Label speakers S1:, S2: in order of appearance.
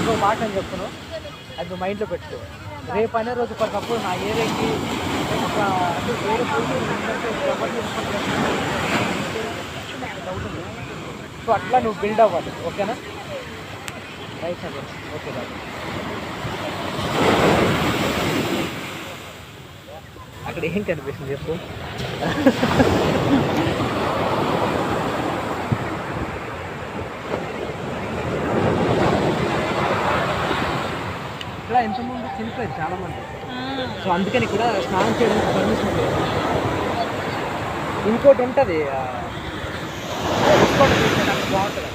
S1: ఇంకో మాట అని చెప్తాను, అది నువ్వు మైండ్లో పెట్టుకో. రేపు అనే రోజు ఫర్ సపోజ్ నా ఏరియాకి ఒక అంటే వేరే డౌట్ ఉంది. సో అట్లా నువ్వు బిల్డ్ అవ్వాలి. ఓకేనా? రైట్ అండి. Okay boy. అక్కడ ఏం కనిపిస్తుంది చెప్పు. ఇక్కడ ఎంతమంది చనిపోయారు చాలామంది. సో అందుకని ఇక్కడ స్నానం చేయడానికి పర్మిషన్ లేదు. ఇంకోటి ఉంటుంది, బాగుంటుంది.